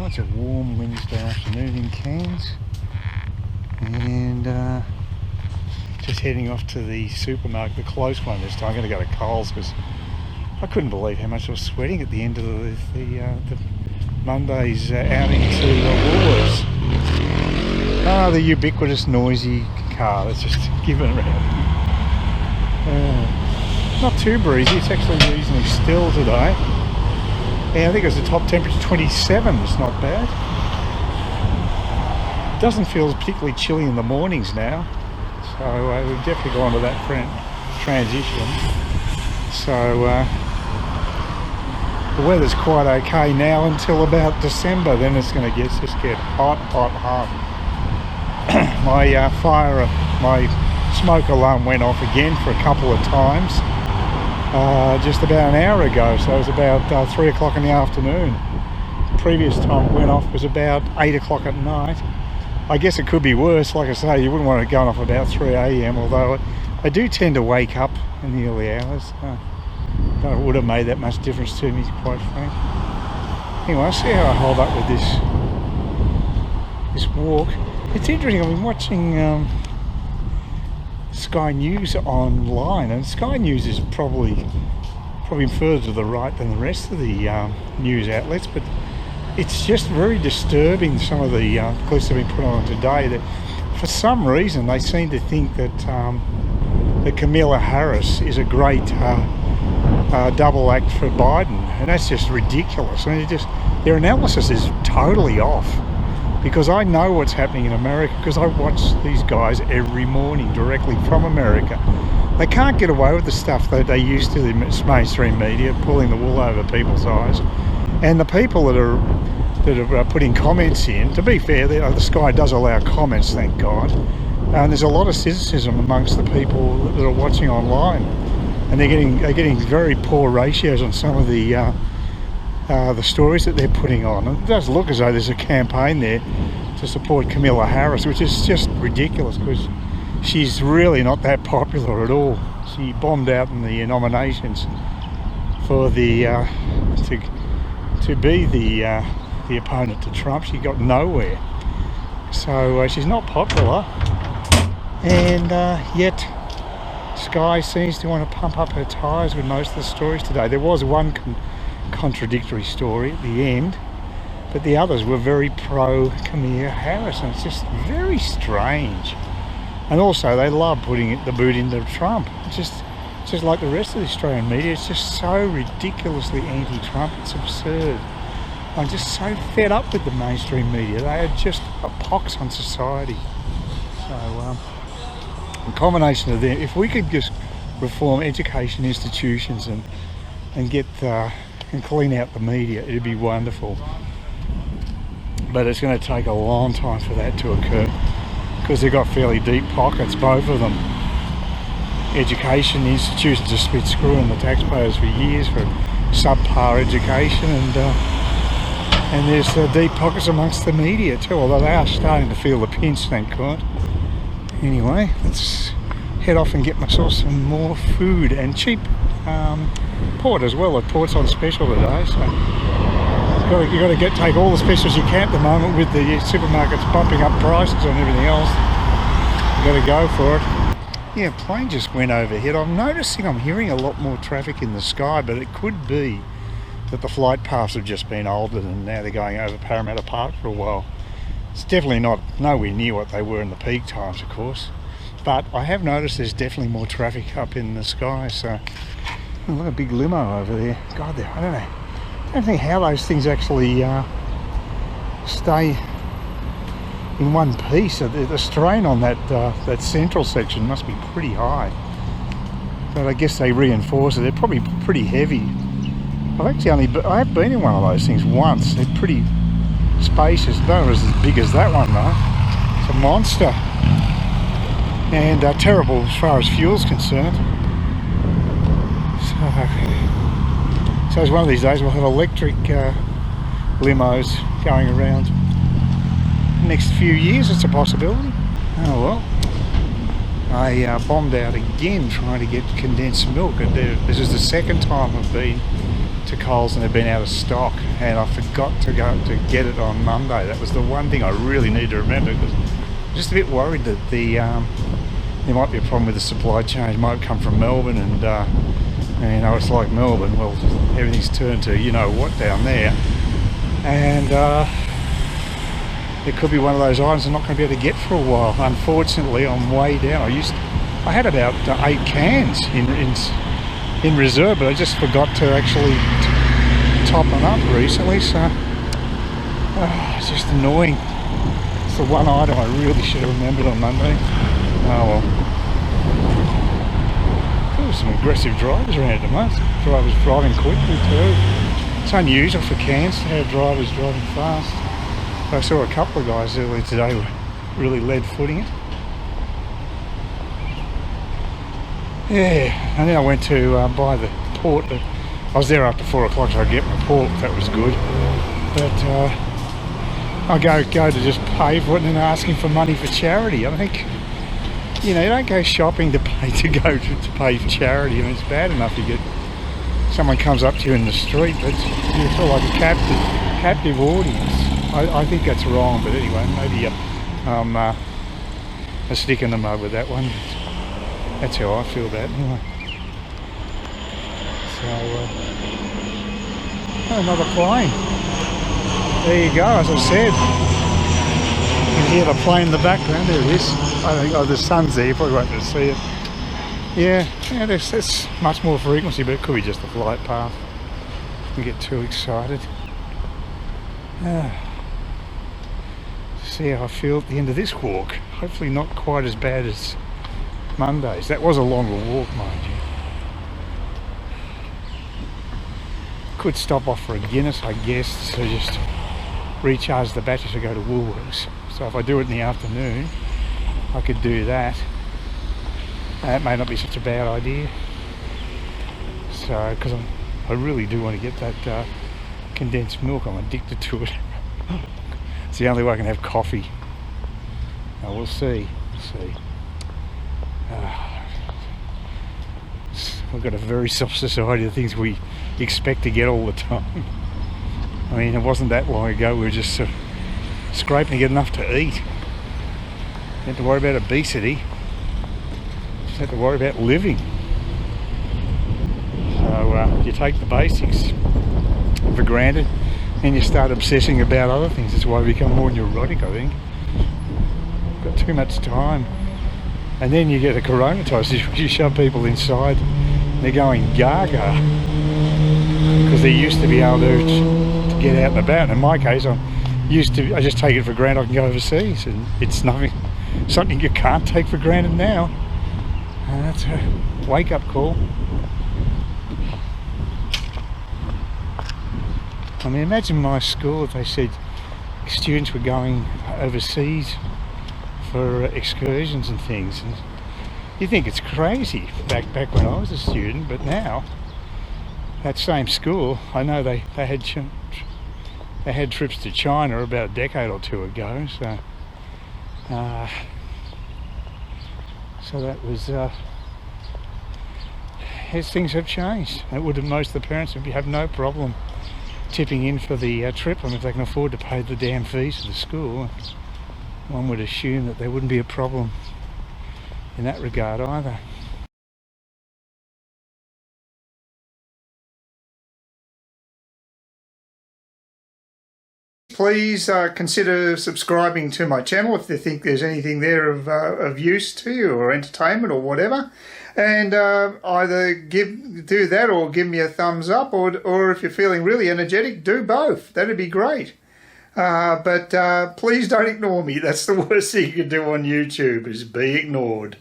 It's a warm Wednesday afternoon in Cairns, and just heading off to the supermarket, the close one this time. I'm going to go to Coles because I couldn't believe how much I was sweating at the end of the Monday's outing to Woolworths. The ubiquitous noisy car that's just given around. Not too breezy, it's actually reasonably still today. Yeah, I think it was the top temperature 27, it's not bad. It doesn't feel particularly chilly in the mornings now, so we've definitely gone to that transition. So the weather's quite okay now until about December, then it's going to just get hot. My smoke alarm went off again for a couple of times. Just about an hour ago, so it was about 3 o'clock in the afternoon. The previous time it went off was about 8 o'clock at night. I guess it could be worse. Like I say, you wouldn't want it going off about 3 a.m, although I do tend to wake up in the early hours. It would have made that much difference to me, quite frank. Anyway, I'll see how I hold up with this walk. It's interesting, I've been watching Sky News online, and Sky News is probably further to the right than the rest of the news outlets, but it's just very disturbing, some of the clips that have been put on today, that for some reason they seem to think that Kamala Harris is a great double act for Biden, and that's just ridiculous. I mean, their analysis is totally off. Because I know what's happening in America, because I watch these guys every morning directly from America. They can't get away with the stuff that they used to, the mainstream media, pulling the wool over people's eyes. And the people that are putting comments in, to be fair, the Sky does allow comments, thank God. And there's a lot of cynicism amongst the people that are watching online, and they're getting very poor ratios on some of the stories that they're putting on. It does look as though there's a campaign there to support Kamala Harris, which is just ridiculous because she's really not that popular at all. She bombed out in the nominations for the to be the opponent to Trump. She got nowhere, so she's not popular, and yet Sky seems to want to pump up her tyres with most of the stories today. There was one contradictory story at the end, but the others were very pro Kamala Harris, and it's just very strange. And also they love putting the boot into Trump. It's just like the rest of the Australian media. It's just so ridiculously anti-Trump, it's absurd. I'm just so fed up with the mainstream media. They are just a pox on society. So the combination of them, if we could just reform education institutions and get and clean out the media, it'd be wonderful. But it's going to take a long time for that to occur, because they've got fairly deep pockets, both of them. Education institutions have been screwing the taxpayers for years for subpar education, and there's deep pockets amongst the media too, although they are starting to feel the pinch, thank God. Anyway, let's head off and get myself some more food, and cheap port as well. The port's on special today, so you've got to take all the specials you can at the moment, with the supermarkets bumping up prices on everything else. You've got to go for it. Yeah, plane just went overhead. I'm hearing a lot more traffic in the sky, but it could be that the flight paths have just been altered and now they're going over Parramatta Park for a while. It's definitely nowhere near what they were in the peak times, of course, but I have noticed there's definitely more traffic up in the sky. So oh, look, a big limo over there. God, I don't think how those things actually stay in one piece. The strain on that central section must be pretty high, but I guess they reinforce it. They're probably pretty heavy. I have been in one of those things once. They're pretty spacious. Not as big as that one though. It's a monster, and terrible as far as fuel's concerned. So it's one of these days we'll have electric limos going around. Next few years, it's a possibility. Oh well. I bombed out again trying to get condensed milk. This is the second time I've been to Coles and they'd been out of stock, and I forgot to go to get it on Monday. That was the one thing I really need to remember, because I'm just a bit worried that there might be a problem with the supply chain. It might come from Melbourne, and you know, it's like Melbourne, well, everything's turned to you know what down there, and it could be one of those items I'm not going to be able to get for a while. Unfortunately, I'm way down. I had about 8 cans in reserve, but I just forgot to actually top them up recently, so it's just annoying. It's the one item I really should have remembered on Monday. Oh well. There were some aggressive drivers around at the moment. Drivers driving quickly too. It's unusual for Cairns to have drivers driving fast. But I saw a couple of guys earlier today were really lead-footing it. Yeah, and then I went to buy the port. I was there after 4 o'clock, so I get my port. That was good. But I go to just pay for it, and then asking for money for charity. I think, you know, you don't go shopping to pay to pay for charity. I mean, it's bad enough you get someone comes up to you in the street, but you feel like a captive audience. I think that's wrong, but anyway, maybe I'm a stick in the mud with that one. That's how I feel about it anyway. So, another plane. There you go, as I said. You can hear the plane in the background. There it is. I think the sun's there, you probably won't be able to see it. Yeah, there's much more frequency, but it could be just the flight path. You get too excited. See how I feel at the end of this walk. Hopefully not quite as bad as Mondays. That was a longer walk, mind you. Could stop off for a Guinness, I guess, to just recharge the battery to go to Woolworths. So if I do it in the afternoon, I could do that. That may not be such a bad idea. So, because I really do want to get that condensed milk. I'm addicted to it. It's the only way I can have coffee. Now we'll see. We've got a very soft society of things we expect to get all the time. I mean, it wasn't that long ago we were just scraping to get enough to eat. Didn't have to worry about obesity. Just had to worry about living. So you take the basics for granted and you start obsessing about other things. That's why we become more neurotic, I think. We've got too much time. And then you get a coronatized. You shove people inside, they're going gaga because they used to be able to get out and about. In my case, I just take it for granted I can go overseas, and it's something you can't take for granted now. And that's a wake-up call. I mean, imagine my school if they said students were going overseas for excursions and things, and you think it's crazy back when I was a student, but now that same school, I know they had trips to China about a decade or two ago, so that was as things have changed. Most of the parents would have no problem tipping in for the trip, and if they can afford to pay the damn fees for the school, one would assume that there wouldn't be a problem in that regard either. Please consider subscribing to my channel if you think there's anything there of use to you, or entertainment or whatever. And either do that or give me a thumbs up, or if you're feeling really energetic, do both. That'd be great. But please don't ignore me. That's the worst thing you can do on YouTube, is be ignored.